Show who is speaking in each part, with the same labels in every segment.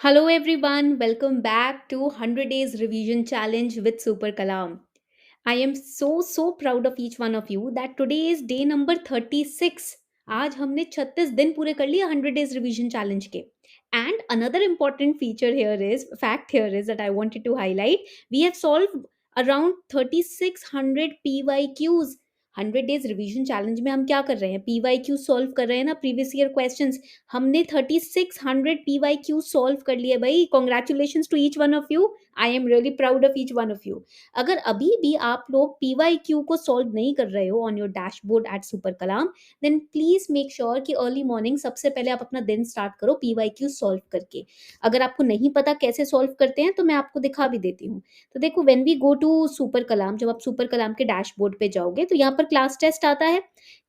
Speaker 1: Hello everyone, welcome back to 100 Days Revision Challenge with Super Kalam. I am so proud of each one of you that today is day number 36. आज हमने 36 दिन पूरे कर लिए 100 Days Revision Challenge के. And another important fact here is that I wanted to highlight. We have solved around 3600 PYQs. 100 days revision challenge में हम क्या कर रहे हैं? पीवाईक्यू सॉल्व कर रहे हैं ना, प्रीवियस ईयर क्वेश्चंस. हमने 3600 पीवाईक्यू सॉल्व कर लिए भाई. Congratulations to each one of you. I am really proud of each one of you. अगर अभी भी आप लोग पीवाईक्यू को सॉल्व नहीं कर रहे हो on your dashboard at super Kalam, then please make sure कि अर्ली मॉर्निंग सबसे पहले आप अपना दिन स्टार्ट करो पीवाईक्यू सॉल्व करके. अगर आपको नहीं पता कैसे सॉल्व करते हैं तो मैं आपको दिखा भी देती हूँ. तो देखो, when we go to super column, जब आप सुपर कलाम के डैशबोर्ड पे जाओगे तो यहाँ पर क्लास टेस्ट आता है.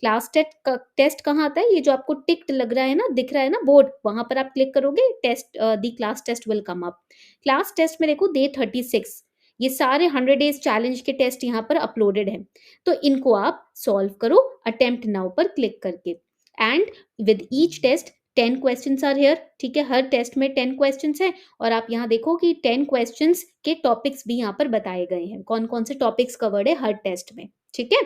Speaker 1: टेस्ट कहाँ आता है? ये जो आपको टिक्ड लग रहा है ना, दिख रहा है ना बोर्ड, वहां पर आप क्लिक करोगे, test the class test will come up. Class test में देखो डे 36, ये सारे 100 डेज चैलेंज के टेस्ट यहाँ पर अपलोडेड हैं. तो इनको आप सॉल्व करो अटेम्प्ट नाउ पर क्लिक करके. And with each test 10 questions are here. ठीक है, हर टेस्ट में 10 क्वेश्चंस हैं. और आप यहाँ देखो कि 10 क्वेश्चंस के टॉपिक्स भी यहाँ पर बताए गए हैं, कौन कौन से टॉपिक्स कवर्ड है हर टेस्ट में. ठीक है,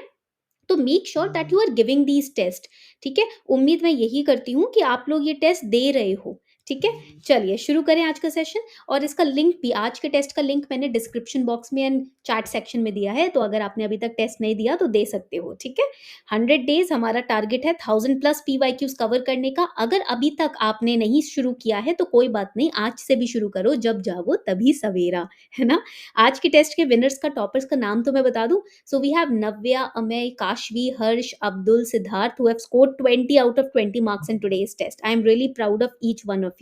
Speaker 1: तो make sure that you are giving these test. ठीक है, उम्मीद मैं यही करती हूँ कि आप लोग ये टेस्ट दे रहे हो. ठीक है, चलिए शुरू करें आज का सेशन. और इसका लिंक भी, आज के टेस्ट का लिंक मैंने डिस्क्रिप्शन बॉक्स में एंड चैट सेक्शन में दिया है, तो अगर आपने अभी तक टेस्ट नहीं दिया तो दे सकते हो. ठीक है, 100 डेज हमारा टारगेट है 1000 प्लस पीवाईक्यूज कवर करने का. अगर अभी तक आपने नहीं शुरू किया है तो कोई बात नहीं, आज से भी शुरू करो. जब जागो तभी सवेरा, है ना. आज के टेस्ट के विनर्स का, टॉपर्स का नाम तो मैं बता दूं. So we have Navya, Amay, Kashvi, Harsh, Abdul, Siddharth who have scored 20 out of 20 marks in today's test. I am really proud of each one of you.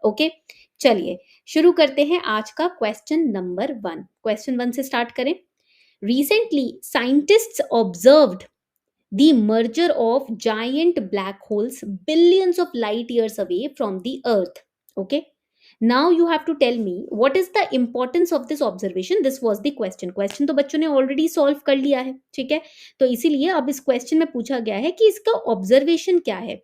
Speaker 1: Okay, चलिए शुरू करते हैं आज का क्वेश्चन नंबर 1. क्वेश्चन 1 से start करें. Recently, scientists observed the merger of giant black holes billions of light years away from the Earth. Okay, now you have to tell me what is the importance of this observation. This was the question तो बच्चों ने already solve कर लिया है. ठीक है, तो इसीलिए अब इस क्वेश्चन में पूछा गया है कि इसका ऑब्जर्वेशन क्या है.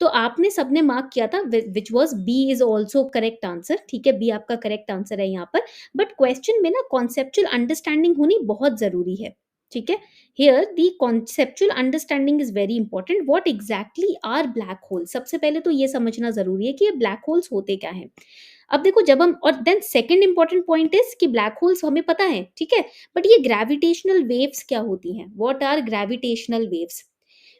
Speaker 1: तो आपने सबने मार्क किया था, which was B is also correct answer. ठीक है, बी आपका करेक्ट आंसर है यहाँ पर. बट क्वेश्चन में ना कॉन्सेप्चुअल अंडरस्टैंडिंग होनी बहुत जरूरी है. ठीक है, here the conceptual understanding is very important. What exactly are black hole, सबसे पहले तो ये समझना जरूरी है कि ये ब्लैक होल्स होते क्या हैं. अब देखो, जब हम, और then second important point is कि ब्लैक होल्स हमें पता है. ठीक है, बट ये ग्रेविटेशनल वेव्स क्या होती हैं? What are gravitational waves?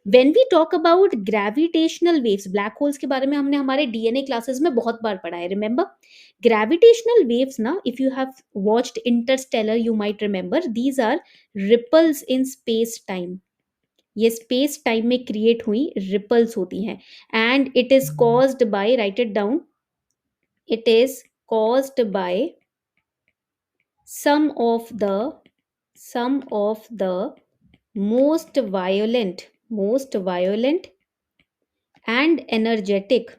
Speaker 1: When we talk about gravitational waves, black holes के बारे में हमने हमारे डीएनए क्लासेस में बहुत बार पढ़ा है. रिमेंबर, ग्रेविटेशनल वेव्स ना, if you have watched Interstellar you might remember, these are ripples in space time. ये स्पेस टाइम में क्रिएट हुई रिपल्स होती हैं. And it is caused by, right it down, it is caused by some of the most violent and energetic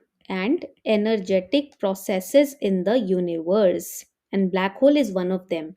Speaker 1: processes in the universe, and black hole is one of them.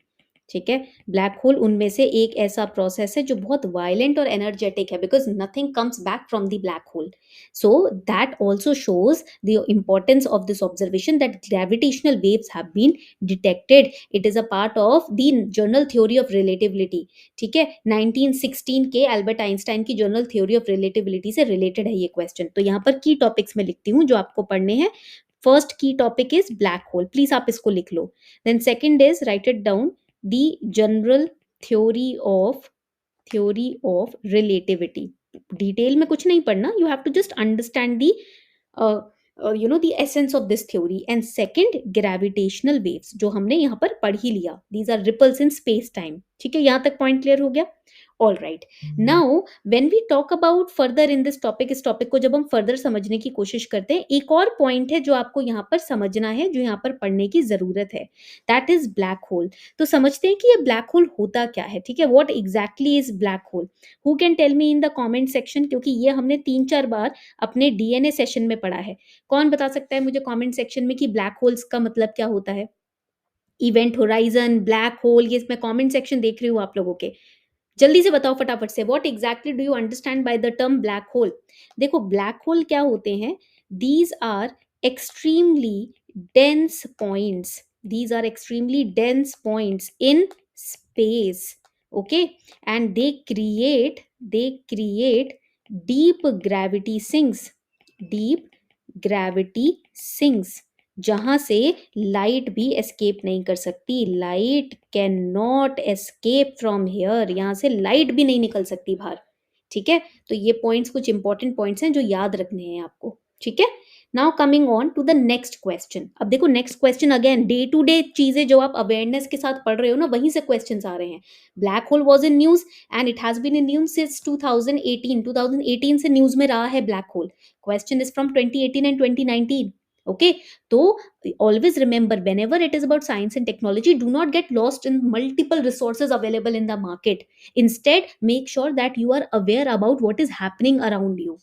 Speaker 1: ठीक है, black whole उनमें से एक ऐसा process है जो बहुत violent और एनर्जेटिक है, because nothing comes back from the black hole. So that also shows the importance of this observation that gravitational waves have been detected. It is a part of the general theory of relativity. ठीक है, 1916 के Albert Einstein की general theory of relativity से related है ये question. तो यहाँ पर की टॉपिक्स में लिखती हूँ जो आपको पढ़ने हैं. फर्स्ट की topic is black hole, please आप इसको लिख लो. Then second is, write it down, the general theory of relativity. Detail में कुछ नहीं पढ़ना, you have to just understand the the essence of this theory. And second, gravitational waves, जो हमने यहाँ पर पढ़ ही लिया. These are ripples in space time. ठीक है, यहाँ तक पॉइंट क्लियर हो गया. All right, now when we talk about further in this topic, इस टॉपिक को जब हम फर्दर समझने की कोशिश करते हैं, एक और पॉइंट है जो आपको यहाँ पर समझना है, जो यहाँ पर पढ़ने की जरूरत है. That is black whole. तो समझते हैं कि ये ब्लैक होल होता क्या है. ठीक है, what exactly is black hole? Who can tell me in the comment section, क्योंकि ये हमने 3-4 बार अपने डीएनए सेशन में पढ़ा है. कौन बता सकता है मुझे कॉमेंट सेक्शन में कि ब्लैक होल्स का मतलब क्या होता है? इवेंट होराइजन, ब्लैक होल, ये मैं कॉमेंट सेक्शन देख रही हूँ आप लोगों के. जल्दी से बताओ फटाफट से, what exactly do you understand by the term black hole? देखो, ब्लैक होल क्या होते हैं? These are extremely dense points. These are extremely dense points in space. Okay, and they create deep gravity sinks. deep gravity sinks, जहां से light भी escape नहीं कर सकती. Light can not escape from here. यहां से लाइट भी नहीं निकल सकती बाहर. ठीक है, तो ये पॉइंट्स कुछ इंपॉर्टेंट पॉइंट्स हैं जो याद रखने हैं आपको. ठीक है, now coming on to the next question. अब देखो next question again day to day चीजें जो आप अवेयरनेस के साथ पढ़ रहे हो ना, वहीं से क्वेश्चंस आ रहे हैं. Black hole was in news and it has been in news since 2018. 2018 से न्यूज में रहा है black hole. Question is from 2018 and 2019. Okay, so always remember, whenever it is about science and technology, do not get lost in multiple resources available in the market. Instead, make sure that you are aware about what is happening around you.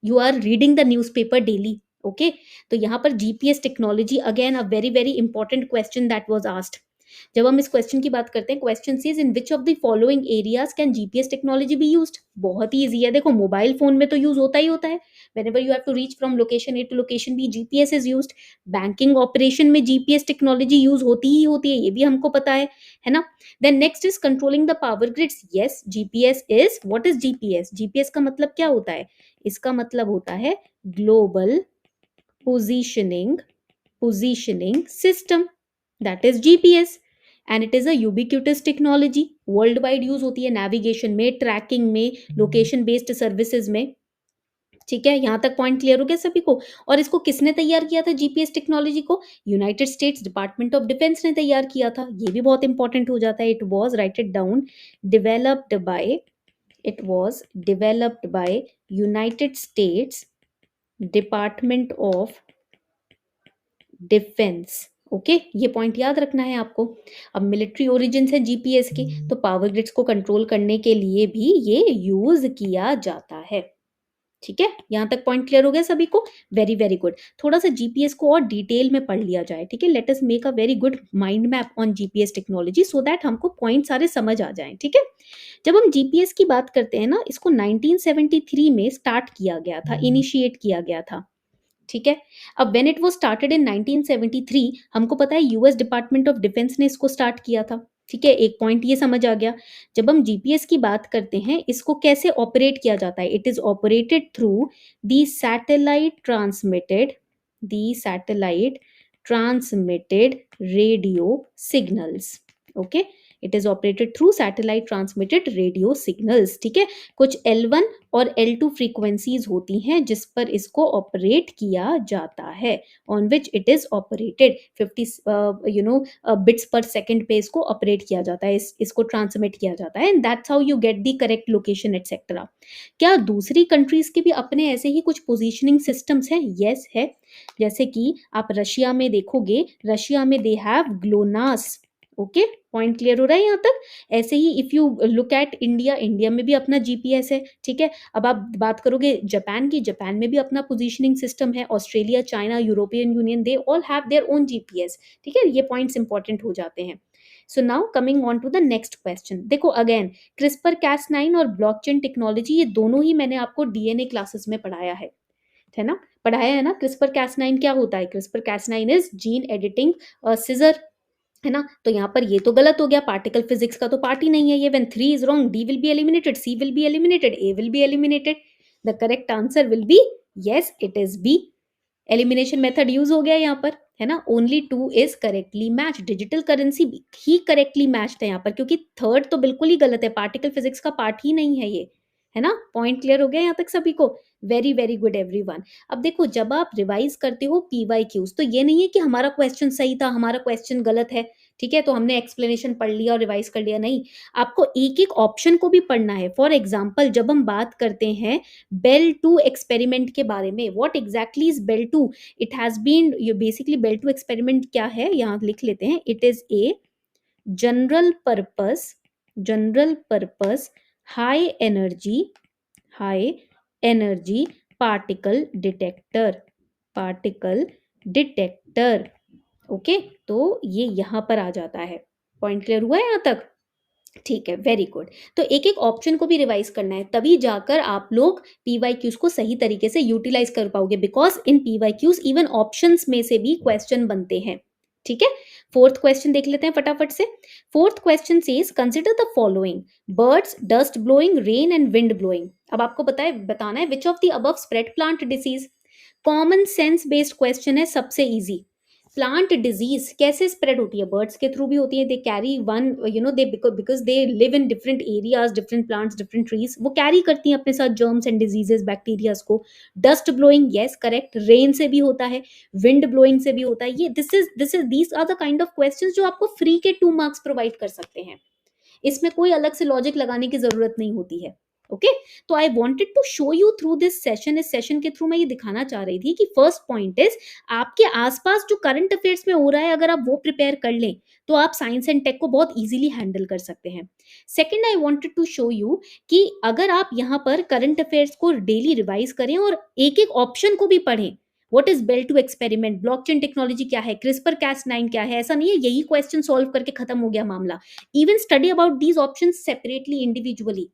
Speaker 1: You are reading the newspaper daily. Okay, तो यहाँ पर GPS technology again a very very important question that was asked. जब हम इस question की बात करते हैं, question is in which of the following areas can GPS technology be used. बहुत ही इजी है. देखो मोबाइल फोन में तो यूज होता ही होता है. whenever you have to reach from location A to location B, GPS is used. Banking operation में GPS technology use होती ही होती है, ये भी हमको पता है ना. Then next is controlling the power grids. Yes, GPS is, what is GPS? GPS का मतलब क्या होता है? इसका मतलब होता है global positioning system. That is GPS. And it is a ubiquitous technology. Worldwide use होती है नेविगेशन में, ट्रैकिंग में, लोकेशन बेस्ड सर्विसेज में. ठीक है, यहां तक पॉइंट क्लियर हो गया सभी को. और इसको किसने तैयार किया था जीपीएस टेक्नोलॉजी को? United states department of defence ने तैयार किया था. ये भी बहुत इंपॉर्टेंट हो जाता है. It was, right it down, developed by, it was developed by United States Department of Defense. Okay, ये पॉइंट याद रखना है आपको. अब मिलिट्री ओरिजिन है जीपीएस के, तो पावर ग्रिड्स को कंट्रोल करने के लिए भी ये यूज किया जाता है. ठीक है, यहां तक पॉइंट क्लियर हो गया सभी को. Very very good. थोड़ा सा जीपीएस को और डिटेल में पढ़ लिया जाए. ठीक है, let us make a very good mind map on GPS technology so that हमको पॉइंट सारे समझ आ जाएं. ठीक है, जब हम जीपीएस की बात करते हैं ना, इसको 1973 में स्टार्ट किया गया था, इनिशिएट किया गया था. ठीक है, अब when it was started in 1973, हमको पता है यूएस डिपार्टमेंट ऑफ डिफेंस ने इसको स्टार्ट किया था. ठीक है, एक पॉइंट ये समझ आ गया. जब हम जीपीएस की बात करते हैं, इसको कैसे ऑपरेट किया जाता है? It is operated through the satellite transmitted radio signals. Okay, it is operated through satellite transmitted radio signals. ठीक है, कुछ L1 और L2 फ्रीक्वेंसीज होती हैं जिस पर इसको ऑपरेट किया जाता है, on which it is operated. 50 bits पर सेकंड पे इसको ऑपरेट किया जाता है, इसको ट्रांसमिट किया जाता है. And that's how you get the correct location etcetera. क्या दूसरी कंट्रीज के भी अपने ऐसे ही कुछ पोजीशनिंग सिस्टम्स हैं? यस है. जैसे कि आप रशिया में देखोगे, रशिया में they have GLONASS. Okay, point clear हो रहा है यहाँ तक? ऐसे ही if you look at India, India में भी अपना जीपीएस है. ठीक है, अब आप बात करोगे जापान की, जापान में भी अपना पोजीशनिंग सिस्टम है. Australia, China, European Union, they all have their own GPS. ठीक है, ये पॉइंट्स इंपॉर्टेंट हो जाते हैं. So now coming on to the next question. देखो अगेन, क्रिस्पर कैस9 और ब्लॉकचेन टेक्नोलॉजी, ये दोनों ही मैंने आपको डीएनए क्लासेस में पढ़ाया है ना, पढ़ाया है ना. क्रिस्पर कैस9 क्या होता है? CRISPR Cas9 is gene editing scissor, है ना. तो यहाँ पर ये तो गलत हो गया, पार्टिकल फिजिक्स का तो पार्ट ही नहीं है ये. When 3 is wrong, D will be eliminated, C will be eliminated, A will be eliminated. The correct answer will be, yes it is B. Elimination method use हो गया यहाँ पर, है ना. Only 2 is correctly match. Digital currency ही correctly matched है यहाँ पर, क्योंकि थर्ड तो बिल्कुल ही गलत है, पार्टिकल फिजिक्स का पार्ट ही नहीं है ये, है ना. पॉइंट क्लियर हो गया यहाँ तक सभी को? Very very good everyone. अब देखो, जब आप रिवाइज करते हो पीवाईक्यूज, तो ये नहीं है कि हमारा क्वेश्चन सही था, हमारा क्वेश्चन गलत है. ठीक है, तो हमने एक्सप्लेनेशन पढ़ लिया और रिवाइज कर लिया. नहीं, आपको एक एक ऑप्शन को भी पढ़ना है. फॉर एग्जाम्पल, जब हम बात करते हैं बेल 2 एक्सपेरिमेंट के बारे में, what exactly is Belle 2? It has been, basically Belle 2 experiment क्या है, यहाँ लिख लेते हैं. It is a general purpose high energy particle detector. Okay, तो ये यहां पर आ जाता है. पॉइंट क्लियर हुआ है यहां तक? ठीक है, वेरी गुड। तो एक-एक ऑप्शन को भी रिवाइज़ करना है, तभी जाकर आप लोग पीवाईक्यूज़ को सही तरीके से यूटिलाइज़ कर पाओगे because in PYQs even options में से भी क्वेश्चन बनते हैं, ठीक है? 4th क्वेश्चन देख लेते हैं फटाफट से। 4th question says consider the following birds, dust blowing, rain and wind blowing. अब आपको बताना है which of the above spread plant disease. Common sense based question है, सबसे ईज़ी। प्लांट डिजीज कैसे स्प्रेड होती है? बर्ड्स के थ्रू भी होती है। They carry one they because they live in different areas, different plants, different trees, वो कैरी करती हैं अपने साथ जर्म्स एंड डिजीजेस, बैक्टीरियाज को। Dust blowing, yes correct, rain से भी होता है, विंड ब्लोइंग से भी होता है। ये this is these are the kind of questions जो आपको फ्री के 2 मार्क्स प्रोवाइड कर सकते हैं। इसमें कोई अलग से लॉजिक लगाने की जरूरत नहीं होती है। ओके, तो I wanted to show you through this session. इस सेशन के थ्रू मैं ये दिखाना चाह रही थी कि फर्स्ट पॉइंट इज आपके आसपास जो करंट अफेयर्स में हो रहा है, अगर आप वो प्रिपेयर कर लें तो आप साइंस एंड टेक को बहुत इजीली हैंडल कर सकते हैं। Second, I wanted to show you कि अगर आप यहाँ पर करंट अफेयर्स को डेली रिवाइज करें और एक एक ऑप्शन को भी पढ़ें, what is Bell to experiment, blockchain technology क्या है, क्रिस्पर कैस 9 क्या है, ऐसा नहीं है यही क्वेश्चन सॉल्व करके खत्म हो गया मामला। Even study about these options separately, individually.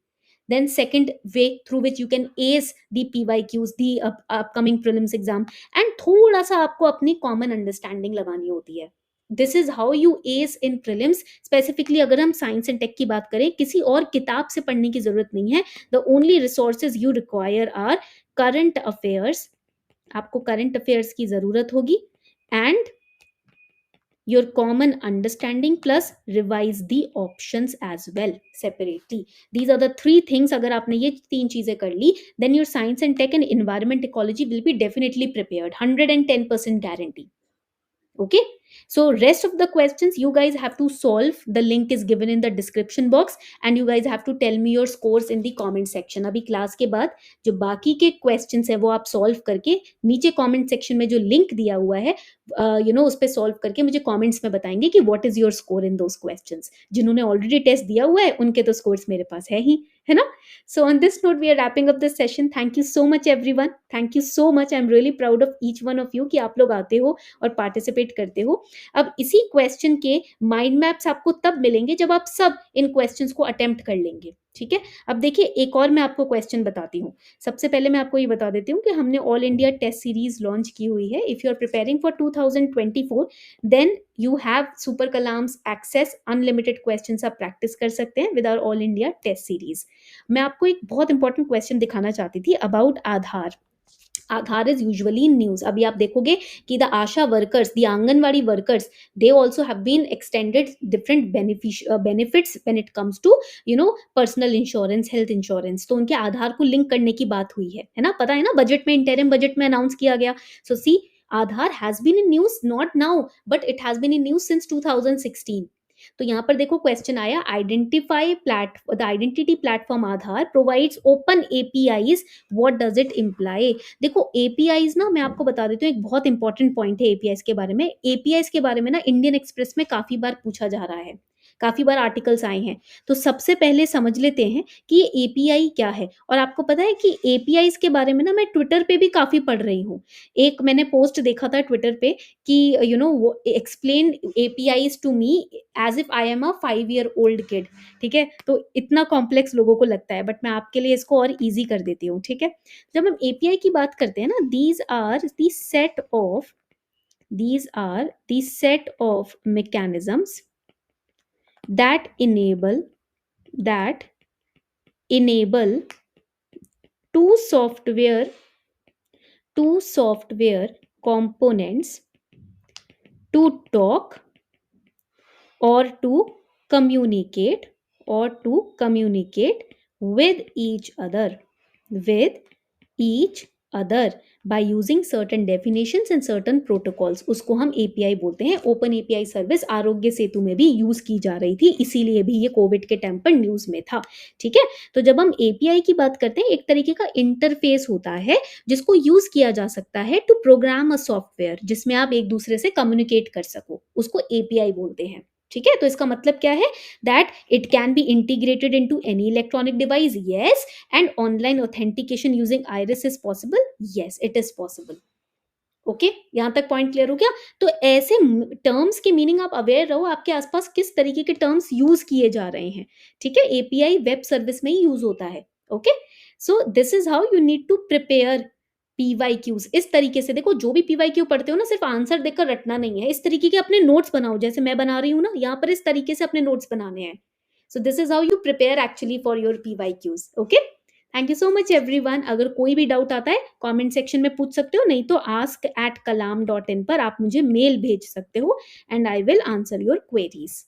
Speaker 1: Then second way through which you can ace the PYQs, the upcoming prelims exam, and थोड़ा सा आपको अपनी common understanding लगानी होती है। This is how you ace in prelims. Specifically अगर हम science and tech की बात करें, किसी और किताब से पढ़ने की जरूरत नहीं है। The only resources you require are current affairs. आपको current affairs की जरूरत होगी and your common understanding plus revise the options as well separately. These are the three things. अगर आपने ये तीन चीजें कर ली, then your science and tech and environment ecology will be definitely prepared, 110% guarantee. Okay, so rest of the questions you guys have to solve. The link is given in the description box and you guys have to tell me your scores in the comment section. अभी class के बाद जो बाकी के questions है वो आप solve करके नीचे कमेंट सेक्शन में जो लिंक दिया हुआ है उस पे सॉल्व करके मुझे कमेंट्स में बताएंगे कि what is your score in those questions. जिन्होंने ऑलरेडी टेस्ट दिया हुआ है उनके तो स्कोर्स मेरे पास है ना। So on this note, we are wrapping up this session. Thank you so much everyone. Thank you so much. I'm really proud of each one of you कि आप लोग आते हो और पार्टिसिपेट करते हो। अब इसी क्वेश्चन के माइंड मैप्स आपको तब मिलेंगे जब आप सब इन क्वेश्चंस को अटेम्प्ट कर लेंगे, ठीक है। अब देखिए एक और मैं आपको क्वेश्चन बताती हूँ। सबसे पहले मैं आपको ये बता देती हूँ कि हमने all India test series launch की हुई है। If you are preparing for 2024 then you have super Kalam's access, unlimited question आप प्रैक्टिस कर सकते हैं with our all India test series. मैं आपको एक बहुत इंपॉर्टेंट क्वेश्चन दिखाना चाहती थी about Aadhaar. Aadhaar is usually in news. अभी आप देखोगे कि the ASHA workers, the anganwadi workers, they also have been extended different benefits when it comes to personal insurance, health insurance. तो उनके आधार को लिंक करने की बात हुई है ना, पता है ना, बजट में, इंटरिम बजट में अनाउंस किया गया। So see, Aadhaar has been in news not now but it has been in news since 2016। तो यहाँ पर देखो क्वेश्चन आया, the identity platform Aadhaar provides open APIs, what does it imply. देखो एपीआईज ना, मैं आपको बता देती हूँ, एक बहुत इंपॉर्टेंट पॉइंट है एपीआईज के बारे में। एपीआईज के बारे में ना इंडियन एक्सप्रेस में काफी बार पूछा जा रहा है, काफी बार आर्टिकल्स आए हैं। तो सबसे पहले समझ लेते हैं कि ये एपीआई क्या है। और आपको पता है कि एपीआईज के बारे में ना मैं ट्विटर पे भी काफी पढ़ रही हूँ। एक मैंने पोस्ट देखा था ट्विटर पे कि explain APIs to me as if I am a 5 year old किड। ठीक है, तो इतना कॉम्प्लेक्स लोगों को लगता है, बट मैं आपके लिए इसको और इजी कर देती हूँ। ठीक है, जब हम एपीआई की बात करते हैं ना, these are the set of mechanisms that enable two software components to talk or to communicate with each other by using certain definitions and certain protocols। उसको हम API बोलते हैं। Open API service Aarogya Setu में भी यूज की जा रही थी, इसीलिए भी ये कोविड के टाइम पर न्यूज में था। ठीक है, तो जब हम API की बात करते हैं, एक तरीके का इंटरफेस होता है जिसको यूज किया जा सकता है टू प्रोग्राम अ सॉफ्टवेयर, जिसमें आप एक दूसरे से कम्युनिकेट कर सको, उसको API बोलते हैं। ठीक है, तो इसका मतलब क्या है, that it can be integrated into any electronic device, yes, and online authentication using iris is possible, yes, it is possible। Okay, यहाँ तक पॉइंट क्लियर हो गया? तो ऐसे टर्म्स की मीनिंग आप अवेयर रहो, आपके आसपास किस तरीके के टर्म्स यूज किए जा रहे हैं, ठीक है? एपीआई वेब सर्विस में ही यूज होता है। Okay, so this is how you need to prepare PYQs. इस तरीके से देखो, जो भी पीवाईक्यू पढ़ते हो ना, सिर्फ आंसर देखकर रटना नहीं है, इस तरीके के अपने नोट्स बनाओ, जैसे मैं बना रही हूँ ना यहाँ पर, इस तरीके से अपने नोट्स बनाने हैं। सो this is how you prepare actually for your PYQs. Okay, thank you so much everyone. अगर कोई भी डाउट आता है कमेंट सेक्शन में पूछ सकते हो, नहीं तो ask@kalam.in पर आप मुझे मेल भेज सकते हो and I will answer your queries.